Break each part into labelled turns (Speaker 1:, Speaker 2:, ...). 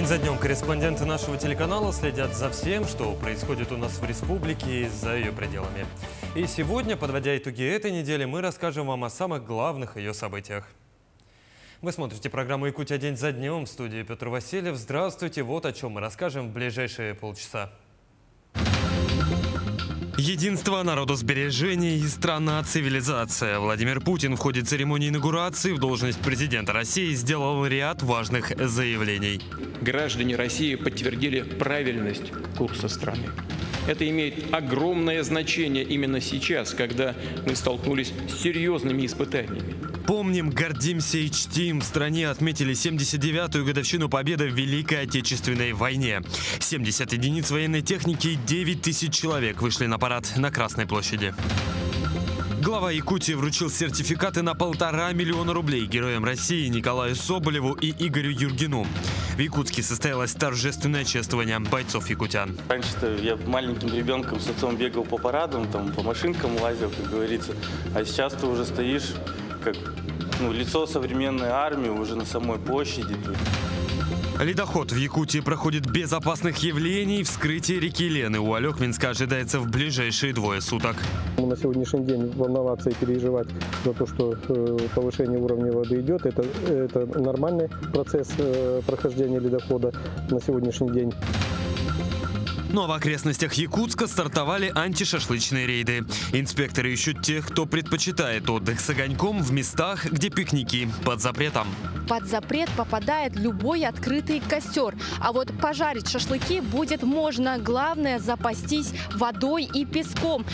Speaker 1: День за днем корреспонденты нашего телеканала следят за всем, что происходит у нас в республике и за ее пределами. И сегодня, подводя итоги этой недели, мы расскажем вам о самых главных ее событиях. Вы смотрите программу «Якутия. День за днем». В студии Петр Васильев. Здравствуйте. Вот о чем мы расскажем в ближайшие полчаса. Единство, народосбережение и страна-цивилизация. Владимир Путин в ходе церемонии инаугурации в должность президента России сделал ряд важных заявлений.
Speaker 2: Граждане России подтвердили правильность курса страны. Это имеет огромное значение именно сейчас, когда мы столкнулись с серьезными испытаниями.
Speaker 1: Помним, гордимся и чтим. В стране отметили 79-ю годовщину победы в Великой Отечественной войне. 70 единиц военной техники и 9 тысяч человек вышли на парад на Красной площади. Глава Якутии вручил сертификаты на 1,5 миллиона рублей героям России Николаю Соболеву и Игорю Юргину. В Якутске состоялось торжественное чествование бойцов-якутян.
Speaker 3: Раньше-то я маленьким ребенком с отцом бегал по парадам, там, по машинкам лазил, как говорится. А сейчас ты уже стоишь как лицо современной армии уже на самой площади.
Speaker 1: Ледоход в Якутии проходит без опасных явлений. Вскрытие реки Лены у Алёхминска ожидается в ближайшие 2 суток.
Speaker 4: На сегодняшний день волноваться и переживать за то, что повышение уровня воды идет, это нормальный процесс прохождения ледохода на сегодняшний день.
Speaker 1: Ну а в окрестностях Якутска стартовали антишашлычные рейды. Инспекторы ищут тех, кто предпочитает отдых с огоньком в местах, где пикники под запретом.
Speaker 5: Под запрет попадает любой открытый костер. А вот пожарить шашлыки будет можно. Главное – запастись водой и песком.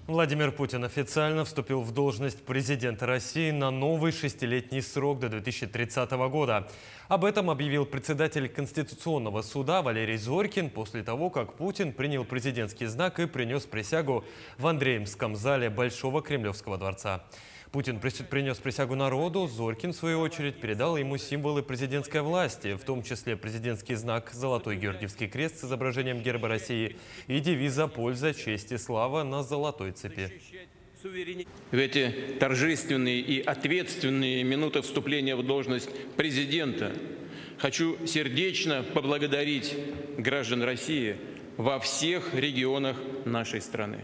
Speaker 1: Владимир Путин официально вступил в должность президента России на новый 6-летний срок до 2030 года. Об этом объявил председатель Конституционного суда Валерий Зорькин после того, как Путин принял президентский знак и принес присягу в Андреевском зале Большого Кремлевского дворца. Путин принес присягу народу, Зорькин, в свою очередь, передал ему символы президентской власти, в том числе президентский знак «Золотой Георгиевский крест» с изображением герба России и девиза «Польза, честь и слава» на золотой цепи.
Speaker 2: В эти торжественные и ответственные минуты вступления в должность президента хочу сердечно поблагодарить граждан России во всех регионах нашей страны.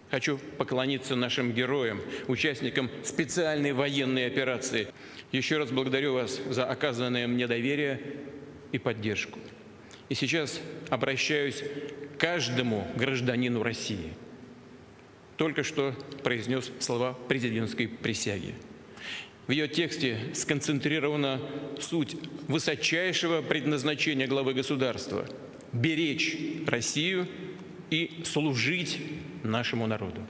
Speaker 2: Хочу поклониться нашим героям, участникам специальной военной операции. Еще раз благодарю вас за оказанное мне доверие и поддержку. И сейчас обращаюсь к каждому гражданину России. Только что произнес слова президентской присяги. В ее тексте сконцентрирована суть высочайшего предназначения главы государства – беречь Россию и служить нашему народу.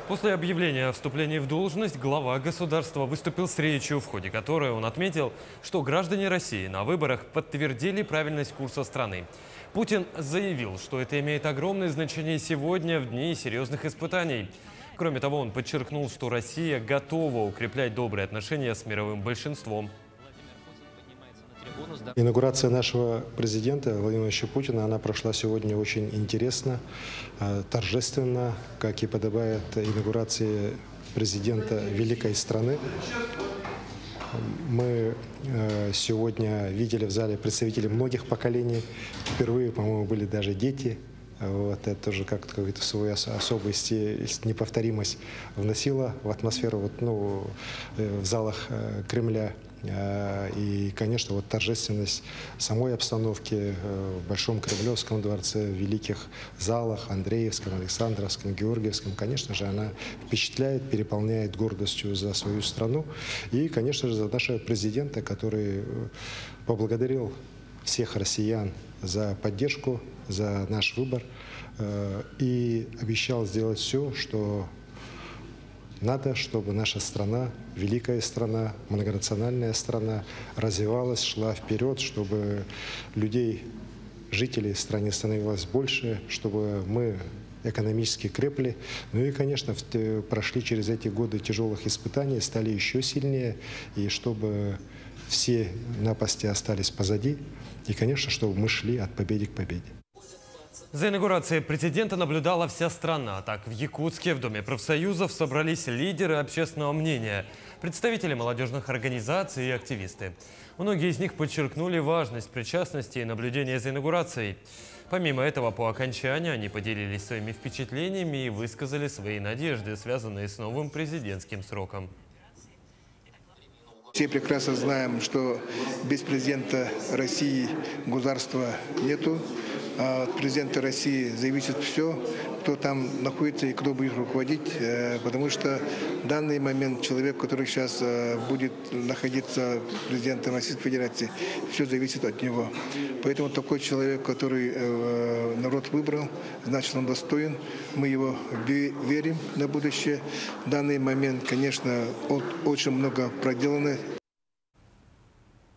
Speaker 1: После объявления о вступлении в должность глава государства выступил с речью, в ходе которой он отметил, что граждане России на выборах подтвердили правильность курса страны. Путин заявил, что это имеет огромное значение сегодня, в дни серьезных испытаний. Кроме того, он подчеркнул, что Россия готова укреплять добрые отношения с мировым большинством.
Speaker 6: Инаугурация нашего президента Владимира Владимировича Путина, она прошла сегодня очень интересно, торжественно, как и подобает инаугурации президента великой страны. Мы сегодня видели в зале представителей многих поколений. Впервые, по-моему, были даже дети. Вот, это тоже как-то какую-то свою особую неповторимость вносило в атмосферу в залах Кремля. И, конечно, торжественность самой обстановки в Большом Кремлевском дворце, в великих залах, Андреевском, Александровском, Георгиевском, конечно же, она впечатляет, переполняет гордостью за свою страну. И, конечно же, за нашего президента, который поблагодарил всех россиян за поддержку, за наш выбор и обещал сделать все, что надо, чтобы наша страна, великая страна, многонациональная страна развивалась, шла вперед, чтобы людей, жителей страны становилось больше, чтобы мы экономически крепли. Ну и, конечно, прошли через эти годы тяжелых испытаний, стали еще сильнее, и чтобы все напасти остались позади, и, конечно, чтобы мы шли от победы к победе.
Speaker 1: За инаугурацией президента наблюдала вся страна. Так, в Якутске в Доме профсоюзов собрались лидеры общественного мнения, представители молодежных организаций и активисты. Многие из них подчеркнули важность причастности и наблюдения за инаугурацией. Помимо этого, по окончании они поделились своими впечатлениями и высказали свои надежды, связанные с новым президентским сроком.
Speaker 7: Все прекрасно знаем, что без президента России государства нету. А от президента России зависит все, кто там находится и кто будет руководить, потому что в данный момент человек, который сейчас будет находиться президентом Российской Федерации, все зависит от него. Поэтому такой человек, который народ выбрал, значит, он достоин. Мы его верим на будущее. В данный момент, конечно, очень много проделано.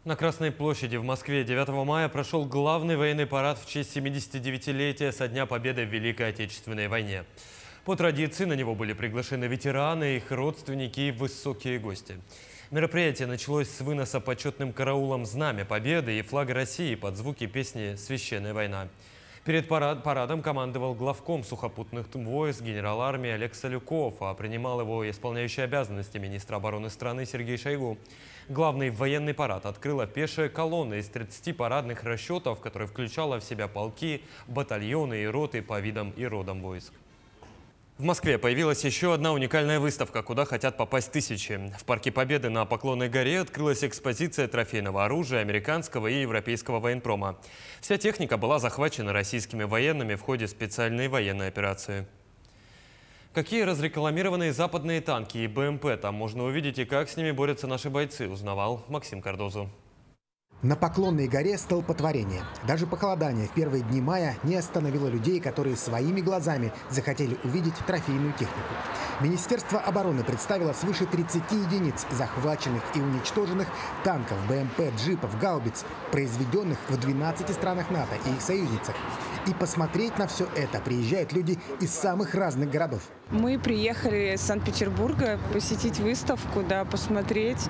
Speaker 1: На Красной площади в Москве 9 мая прошел главный военный парад в честь 79-летия со Дня Победы в Великой Отечественной войне. По традиции на него были приглашены ветераны, их родственники и высокие гости. Мероприятие началось с выноса почетным караулом Знамя Победы и флага России под звуки песни «Священная война». Перед парадом командовал главком сухопутных войск генерал армии Олег Салюков, а принимал его исполняющий обязанности министра обороны страны Сергей Шойгу. Главный военный парад открыла пешая колонна из 30 парадных расчетов, которая включала в себя полки, батальоны и роты по видам и родам войск. В Москве появилась еще одна уникальная выставка, куда хотят попасть тысячи. В Парке Победы на Поклонной горе открылась экспозиция трофейного оружия американского и европейского военпрома. Вся техника была захвачена российскими военными в ходе специальной военной операции. Какие разрекламированные западные танки и БМП там можно увидеть и как с ними борются наши бойцы, узнавал Максим Кардозу.
Speaker 8: На Поклонной горе столпотворение. Даже похолодание в первые дни мая не остановило людей, которые своими глазами захотели увидеть трофейную технику. Министерство обороны представило свыше 30 единиц захваченных и уничтоженных танков, БМП, джипов, гаубиц, произведенных в 12 странах НАТО и их союзницах. И посмотреть на все это приезжают люди из самых разных городов.
Speaker 9: Мы приехали из Санкт-Петербурга посетить выставку, посмотреть.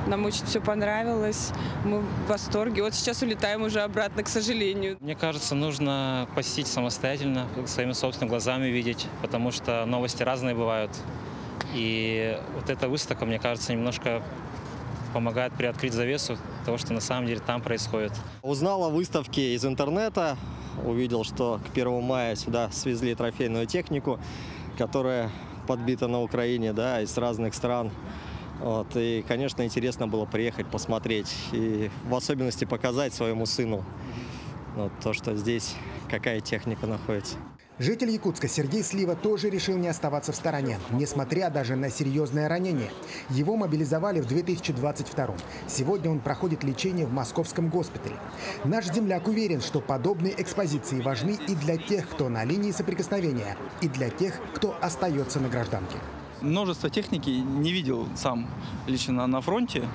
Speaker 9: Нам очень все понравилось. Мы в восторге. Вот сейчас улетаем уже обратно, к сожалению.
Speaker 10: Мне кажется, нужно посетить самостоятельно, своими собственными глазами видеть, потому что новости разные бывают. И вот эта выставка, мне кажется, немножко помогает приоткрыть завесу того, что на самом деле там происходит.
Speaker 11: Узнал о выставке из интернета, увидел, что к 1 мая сюда свезли трофейную технику, которая подбита на Украине, из разных стран. И, конечно, интересно было приехать, посмотреть и в особенности показать своему сыну то, что здесь какая техника находится.
Speaker 8: Житель Якутска Сергей Слива тоже решил не оставаться в стороне, несмотря даже на серьезное ранение. Его мобилизовали в 2022-м. Сегодня он проходит лечение в московском госпитале. Наш земляк уверен, что подобные экспозиции важны и для тех, кто на линии соприкосновения, и для тех, кто остается на гражданке.
Speaker 12: Множество техники не видел сам лично на фронте.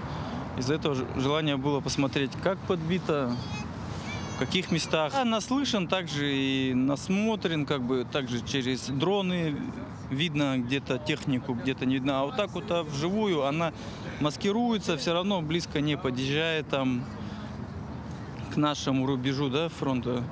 Speaker 12: Из-за этого желание было посмотреть, как подбито, в каких местах. Наслышан, также и насмотрен, также через дроны видно где-то технику, где-то не видно. А вот так вот вживую она маскируется, все равно близко не подъезжает к нашему рубежу фронта.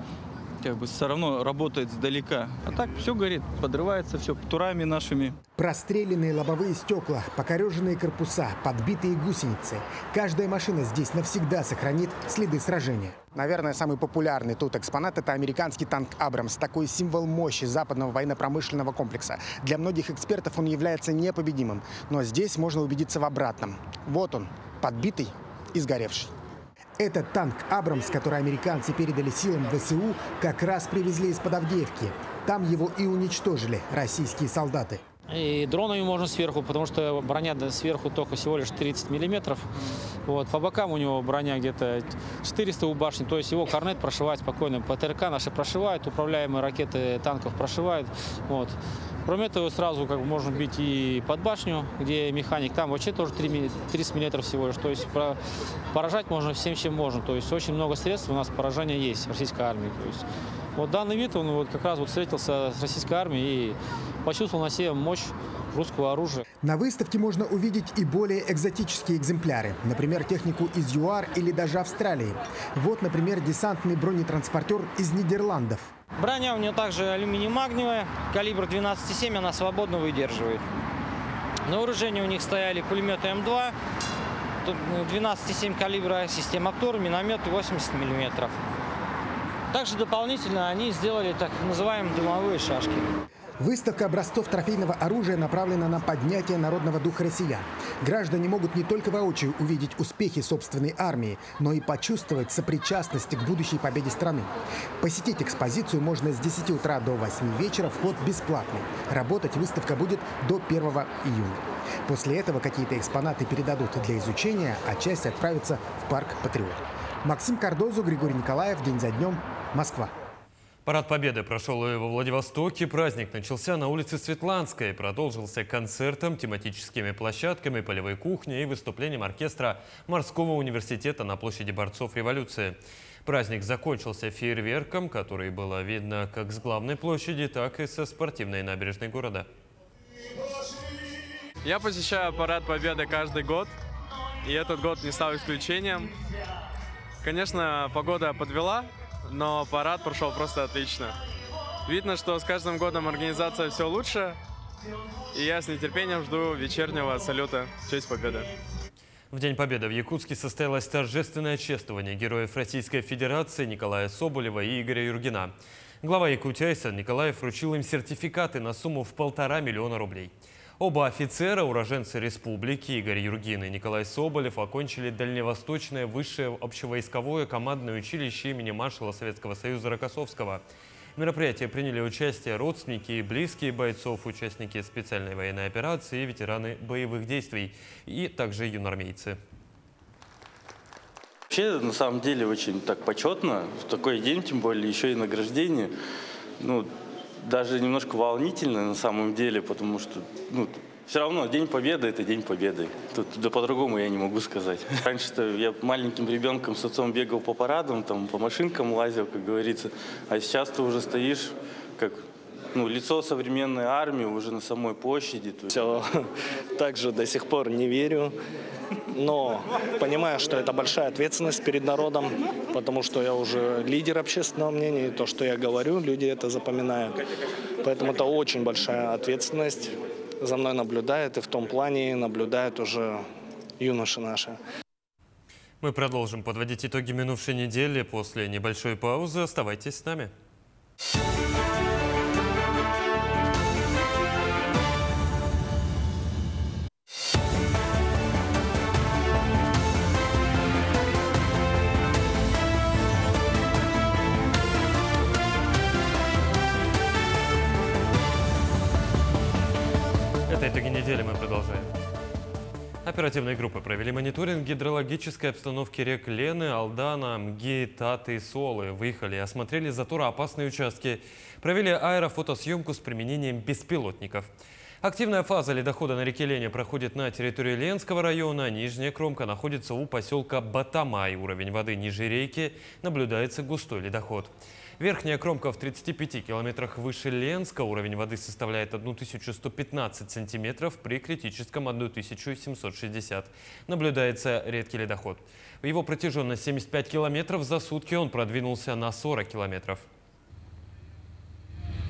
Speaker 12: Все равно работает сдалека. А так все горит, подрывается все турами нашими.
Speaker 8: Простреленные лобовые стекла, покореженные корпуса, подбитые гусеницы. Каждая машина здесь навсегда сохранит следы сражения. Наверное, самый популярный тут экспонат – это американский танк «Абрамс». Такой символ мощи западного военно-промышленного комплекса. Для многих экспертов он является непобедимым. Но здесь можно убедиться в обратном. Вот он, подбитый и сгоревший. Этот танк «Абрамс», который американцы передали силам ВСУ, как раз привезли из-под Авдеевки. Там его и уничтожили российские солдаты.
Speaker 13: И дронами можно сверху, потому что броня сверху только всего лишь 30 миллиметров. По бокам у него броня где-то 400 у башни, то есть его корнет прошивает спокойно. ПТРК наши прошивают, управляемые ракеты танков прошивают. Кроме этого, сразу можно бить и под башню, где механик. Там вообще тоже 30 миллиметров всего лишь. То есть поражать можно всем, чем можно. То есть очень много средств у нас поражения есть в российской армии. То есть, данный вид, он как раз встретился с российской армией и почувствовал на себе мощь русского оружия.
Speaker 8: На выставке можно увидеть и более экзотические экземпляры. Например, технику из ЮАР или даже Австралии. Вот, например, десантный бронетранспортер из Нидерландов.
Speaker 14: Броня у нее также алюминий-магниевая, калибр 12,7, она свободно выдерживает. На вооружении у них стояли пулеметы М2, 12,7 калибра, система КТУР, минометы 80 мм. Также дополнительно они сделали так называемые дымовые шашки.
Speaker 8: Выставка образцов трофейного оружия направлена на поднятие народного духа россиян. Граждане могут не только воочию увидеть успехи собственной армии, но и почувствовать сопричастность к будущей победе страны. Посетить экспозицию можно с 10 утра до 8 вечера, вход бесплатный. Работать выставка будет до 1 июня. После этого какие-то экспонаты передадут для изучения, а часть отправится в парк «Патриот». Максим Кардозу, Григорий Николаев. День за днем. Москва.
Speaker 1: Парад Победы прошел и во Владивостоке. Праздник начался на улице Светланской. Продолжился концертом, тематическими площадками, полевой кухней и выступлением оркестра Морского университета на площади борцов революции. Праздник закончился фейерверком, который было видно как с главной площади, так и со спортивной набережной города.
Speaker 15: Я посещаю Парад Победы каждый год, и этот год не стал исключением. Конечно, погода подвела, но парад прошел просто отлично. Видно, что с каждым годом организация все лучше, и я с нетерпением жду вечернего салюта в честь Победы.
Speaker 1: В День Победы в Якутске состоялось торжественное чествование героев Российской Федерации Николая Соболева и Игоря Юргина. Глава Якутии Айсан Николаев вручил им сертификаты на сумму в 1,5 миллиона рублей. Оба офицера, уроженцы республики, Игорь Юргин и Николай Соболев, окончили Дальневосточное высшее общевойсковое командное училище имени маршала Советского Союза Рокоссовского. В мероприятии приняли участие родственники и близкие бойцов, участники специальной военной операции, ветераны боевых действий и также юноармейцы.
Speaker 3: Вообще, на самом деле, очень так почетно. В такой день, тем более, еще и награждение. Даже немножко волнительно на самом деле, потому что все равно День Победы – это День Победы. Тут да по-другому я не могу сказать. Раньше-то я маленьким ребенком с отцом бегал по парадам, там, по машинкам лазил, как говорится. А сейчас ты уже стоишь как лицо современной армии уже на самой площади.
Speaker 16: Все так же до сих пор не верю. Но понимаю, что это большая ответственность перед народом, потому что я уже лидер общественного мнения, и то, что я говорю, люди это запоминают. Поэтому это очень большая ответственность. За мной наблюдают, и в том плане наблюдают уже юноши наши.
Speaker 1: Мы продолжим подводить итоги минувшей недели после небольшой паузы. Оставайтесь с нами. Итоги недели мы продолжаем. Оперативные группы провели мониторинг гидрологической обстановки рек Лены, Алдана, Мги, Таты и Солы. Выехали и осмотрели затороопасные участки. Провели аэрофотосъемку с применением беспилотников. Активная фаза ледохода на реке Лене проходит на территории Ленского района. Нижняя кромка находится у поселка Батамай. Уровень воды ниже реки, наблюдается густой ледоход. Верхняя кромка в 35 километрах выше Ленска. Уровень воды составляет 1115 сантиметров, при критическом 1760. Наблюдается редкий ледоход. Его протяженность 75 километров, за сутки он продвинулся на 40 километров.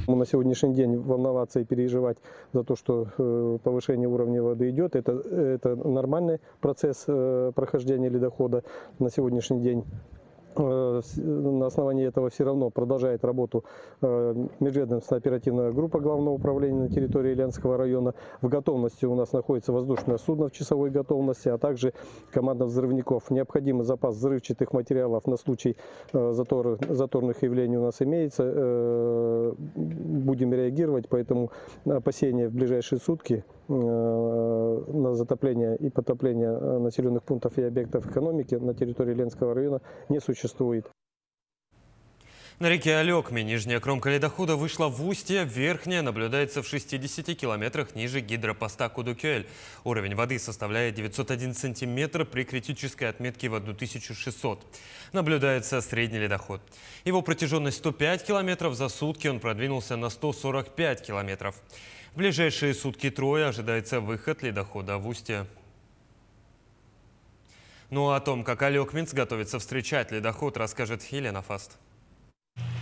Speaker 4: На сегодняшний день волноваться и переживать за то, что повышение уровня воды идет, это нормальный процесс прохождения ледохода на сегодняшний день. На основании этого все равно продолжает работу межведомственная оперативная группа Главного управления на территории Ленского района. В готовности у нас находится воздушное судно в часовой готовности, а также команда взрывников. Необходимый запас взрывчатых материалов на случай заторных явлений у нас имеется. Будем реагировать, поэтому опасения в ближайшие сутки на затопление и потопление населенных пунктов и объектов экономики на территории Ленского района не существует.
Speaker 1: На реке Алекме нижняя кромка ледохода вышла в устье, верхняя наблюдается в 60 километрах ниже гидропоста Кудукель. Уровень воды составляет 901 сантиметр при критической отметке в 1600. Наблюдается средний ледоход. Его протяженность 105 километров, за сутки он продвинулся на 145 километров. В ближайшие сутки трое ожидается выход ледохода в устье. Ну а о том, как Алекминск готовится встречать ледоход, расскажет Елена Фаст.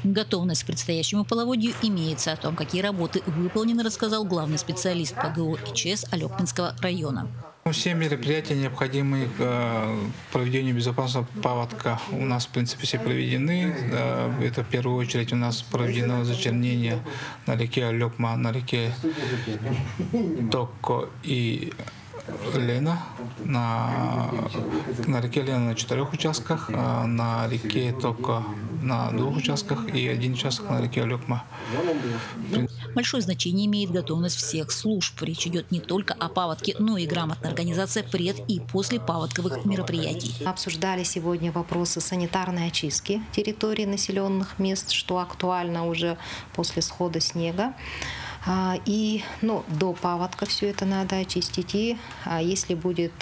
Speaker 17: Готовность к предстоящему половодью имеется. О том, какие работы выполнены, рассказал главный специалист ПГО и ЧС Алекминского района.
Speaker 18: Все мероприятия, необходимые к проведению безопасного паводка, у нас, в принципе, все проведены. Это в первую очередь у нас проведено зачернение на реке Алекма, на реке Токко и Лена. На реке Лена на 4 участках, на реке Токко на 2 участках и 1 участок на реке Алекма.
Speaker 17: Большое значение имеет готовность всех служб. Речь идет не только о паводке, но и грамотная организация пред- и послепаводковых мероприятий.
Speaker 19: Обсуждали сегодня вопросы санитарной очистки территорий населенных мест, что актуально уже после схода снега. И до паводка все это надо очистить. И если будет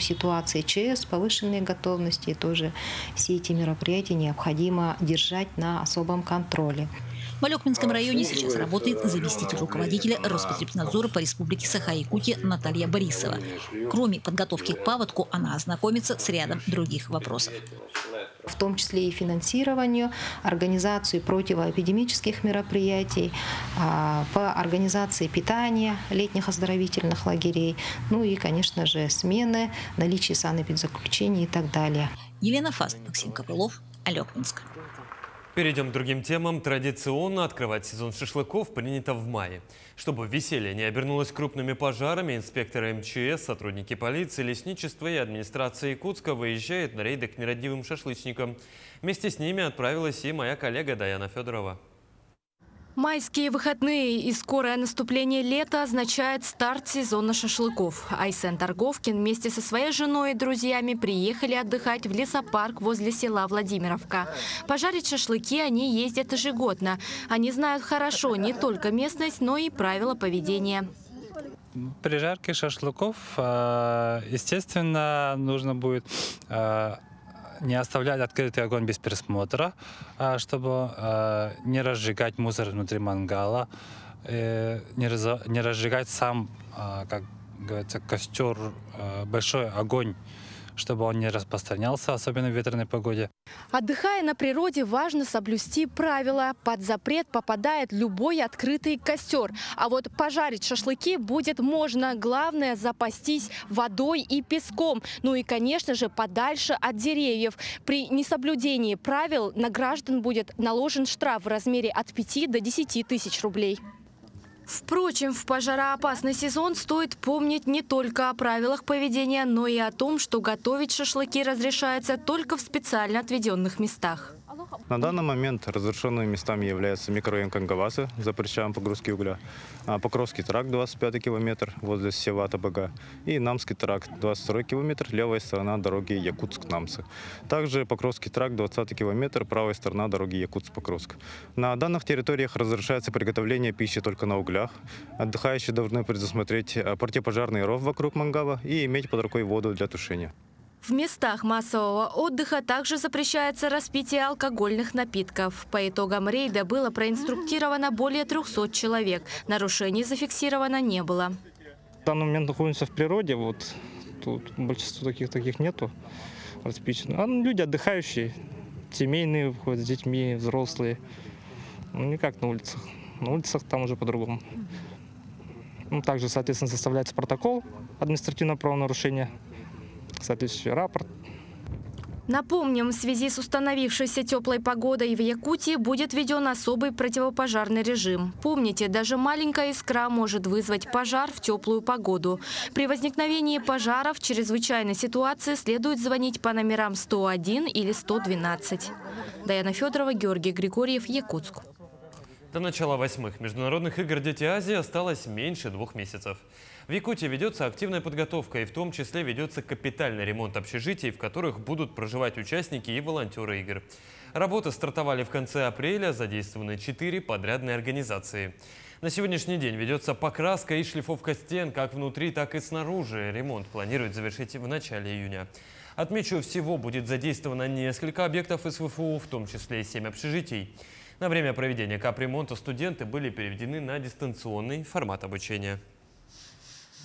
Speaker 19: ситуация ЧС, повышенной готовности, тоже все эти мероприятия необходимо держать на особом контроле.
Speaker 17: В Алекминском районе сейчас работает заместитель руководителя Роспотребнадзора по республике Саха-Якутия Наталья Борисова. Кроме подготовки к паводку, она ознакомится с рядом других вопросов.
Speaker 19: В том числе и финансированию, организацию противоэпидемических мероприятий, по организации питания летних оздоровительных лагерей, и, конечно же, смены, наличие санэпидзаключений и так далее.
Speaker 17: Елена Фаст, Максим Копылов, Алекминск.
Speaker 1: Перейдем к другим темам. Традиционно открывать сезон шашлыков принято в мае. Чтобы веселье не обернулось крупными пожарами, инспекторы МЧС, сотрудники полиции, лесничества и администрации Якутска выезжают на рейды к нерадивым шашлычникам. Вместе с ними отправилась и моя коллега Даяна Федорова.
Speaker 5: Майские выходные и скорое наступление лета означает старт сезона шашлыков. Айсен Торговкин вместе со своей женой и друзьями приехали отдыхать в лесопарк возле села Владимировка. Пожарить шашлыки они ездят ежегодно. Они знают хорошо не только местность, но и правила поведения.
Speaker 20: При жарке шашлыков, естественно, нужно будет не оставлять открытый огонь без присмотра, чтобы не разжигать мусор внутри мангала, не разжигать сам, как говорится, костер, большой огонь, чтобы он не распространялся, особенно в ветреной погоде.
Speaker 5: Отдыхая на природе, важно соблюсти правила. Под запрет попадает любой открытый костер. А вот пожарить шашлыки будет можно. Главное – запастись водой и песком. Ну и, конечно же, подальше от деревьев. При несоблюдении правил на граждан будет наложен штраф в размере от 5 до 10 тысяч рублей. Впрочем, в пожароопасный сезон стоит помнить не только о правилах поведения, но и о том, что готовить шашлыки разрешается только в специально отведенных местах.
Speaker 21: На данный момент разрешенными местами являются микрорайон Кангавасы, запрещаем погрузки угля, Покровский тракт, 25 километр, возле села Табага, и Намский тракт, 22 километр, левая сторона дороги Якутск-Намсы. Также Покровский тракт, 20 километр, правая сторона дороги Якутск-Покровск. На данных территориях разрешается приготовление пищи только на углях. Отдыхающие должны предусмотреть противопожарный ров вокруг мангала и иметь под рукой воду для тушения.
Speaker 5: В местах массового отдыха также запрещается распитие алкогольных напитков. По итогам рейда было проинструктировано более 300 человек. Нарушений зафиксировано не было.
Speaker 18: В данный момент находимся в природе, тут большинства таких нету распичено. Люди отдыхающие, семейные, выходят с детьми, взрослые. Не как на улицах. На улицах там уже по-другому. Также, соответственно, составляется протокол административного правонарушения. Соответствующий рапорт.
Speaker 5: Напомним, в связи с установившейся теплой погодой в Якутии будет введен особый противопожарный режим. Помните, даже маленькая искра может вызвать пожар в теплую погоду. При возникновении пожара в чрезвычайной ситуации следует звонить по номерам 101 или 112. Даяна Федорова, Георгий Григорьев, Якутск.
Speaker 1: До начала 8-х международных игр «Дети Азии» осталось меньше 2 месяцев. В Якутии ведется активная подготовка, и в том числе ведется капитальный ремонт общежитий, в которых будут проживать участники и волонтеры игр. Работы стартовали в конце апреля, задействованы 4 подрядные организации. На сегодняшний день ведется покраска и шлифовка стен как внутри, так и снаружи. Ремонт планируют завершить в начале июня. Отмечу, всего будет задействовано несколько объектов СВФУ, в том числе и 7 общежитий. На время проведения капремонта студенты были переведены на дистанционный формат обучения.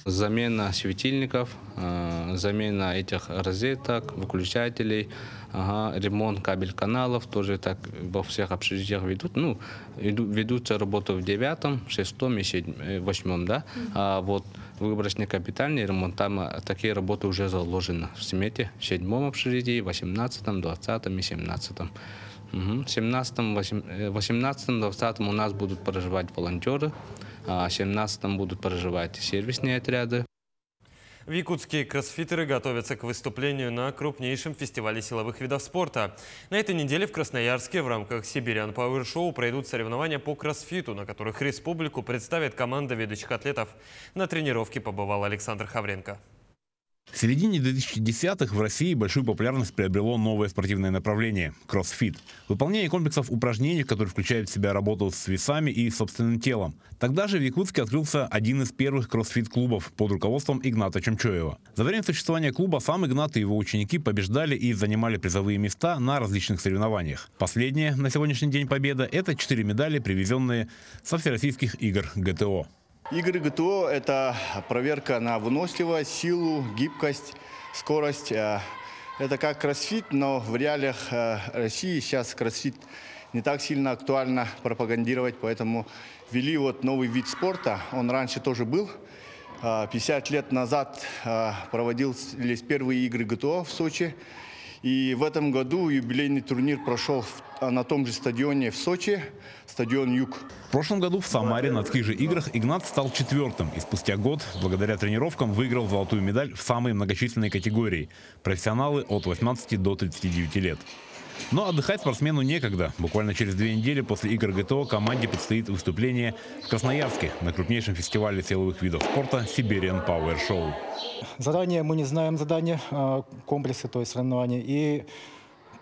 Speaker 2: Замена светильников, замена этих розеток, выключателей, ремонт кабель каналов тоже так во всех общежитиях ведут. Ну, ведутся работы в 9, 6 и 8, да? А вот выборочный капитальный ремонт, там такие работы уже заложены в смете в 7 общежитии, 18, 20 и 17. В 17, 18, 20 у нас будут проживать волонтеры, а в 17 будут проживать сервисные отряды.
Speaker 1: В Якутске кроссфитеры готовятся к выступлению на крупнейшем фестивале силовых видов спорта. На этой неделе в Красноярске в рамках Siberian Power Show пройдут соревнования по кроссфиту, на которых республику представит команда ведущих атлетов. На тренировке побывал Александр Хавренко.
Speaker 22: В середине 2010-х в России большую популярность приобрело новое спортивное направление – кроссфит. Выполнение комплексов упражнений, которые включают в себя работу с весами и собственным телом. Тогда же в Якутске открылся один из первых кроссфит-клубов под руководством Игната Чумчоева. За время существования клуба сам Игнат и его ученики побеждали и занимали призовые места на различных соревнованиях. Последнее на сегодняшний день победа – это 4 медали, привезенные со всероссийских игр ГТО.
Speaker 23: Игры ГТО – это проверка на выносливость, силу, гибкость, скорость. Это как кроссфит, но в реалиях России сейчас кроссфит не так сильно актуально пропагандировать, поэтому ввели вот новый вид спорта. Он раньше тоже был. 50 лет назад проводились первые игры ГТО в Сочи. И в этом году юбилейный турнир прошел на том же стадионе в Сочи, стадион «Юг».
Speaker 22: В прошлом году в Самаре на таких же играх Игнат стал 4-м и спустя год, благодаря тренировкам, выиграл золотую медаль в самой многочисленной категории – профессионалы от 18 до 39 лет. Но отдыхать спортсмену некогда. Буквально через 2 недели после игр ГТО команде предстоит выступление в Красноярске на крупнейшем фестивале силовых видов спорта Siberian Power Show.
Speaker 24: Заранее мы не знаем задания комплекса, то есть соревнований. И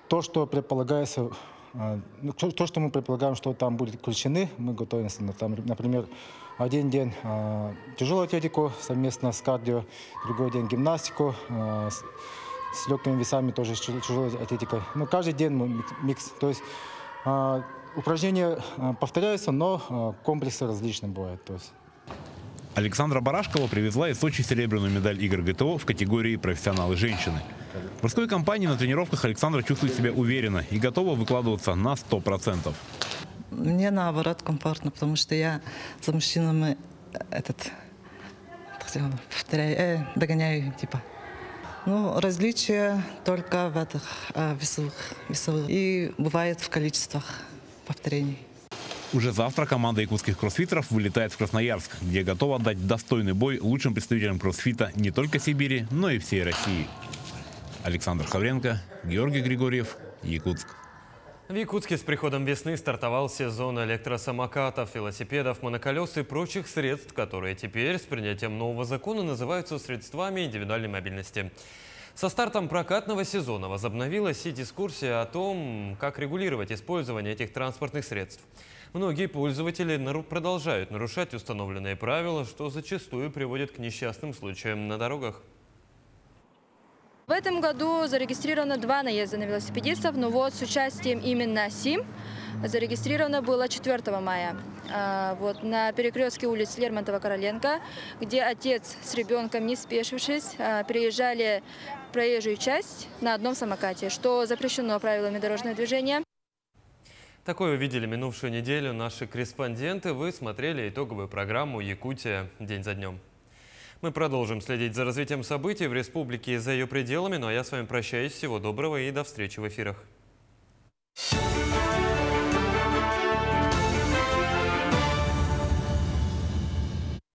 Speaker 24: то, что предполагается, то, что мы предполагаем, что там будет включены, мы готовимся. Там, например, один день тяжелую атлетику совместно с кардио, другой день гимнастику, с легкими весами тоже, с тяжелой атлетикой. Но каждый день микс. То есть упражнения повторяются, но комплексы различные бывают. То есть.
Speaker 22: Александра Барашкова привезла из Сочи серебряную медаль игр ГТО в категории «Профессионалы-женщины». В мужской компании на тренировках Александра чувствует себя уверенно и готова выкладываться на 100%.
Speaker 25: Мне наоборот комфортно, потому что я за мужчинами догоняю, типа. Ну, различия только в этих весовых. И бывает в количествах повторений.
Speaker 22: Уже завтра команда якутских кроссфитеров вылетает в Красноярск, где готова отдать достойный бой лучшим представителям кроссфита не только Сибири, но и всей России. Александр Хавренко, Георгий Григорьев, Якутск.
Speaker 1: В Якутске с приходом весны стартовал сезон электросамокатов, велосипедов, моноколес и прочих средств, которые теперь с принятием нового закона называются средствами индивидуальной мобильности. Со стартом прокатного сезона возобновилась и дискуссия о том, как регулировать использование этих транспортных средств. Многие пользователи продолжают нарушать установленные правила, что зачастую приводит к несчастным случаям на дорогах.
Speaker 5: В этом году зарегистрировано 2 наезда на велосипедистов, но вот с участием именно СИМ зарегистрировано было 4 мая. Вот на перекрестке улиц Лермонтова-Короленко, где отец с ребенком, не спешившись, переезжали проезжую часть на одном самокате, что запрещено правилами дорожного движения.
Speaker 1: Такое увидели минувшую неделю наши корреспонденты. Вы смотрели итоговую программу «Якутия. День за днем». Мы продолжим следить за развитием событий в республике и за ее пределами. Ну а я с вами прощаюсь. Всего доброго и до встречи в эфирах.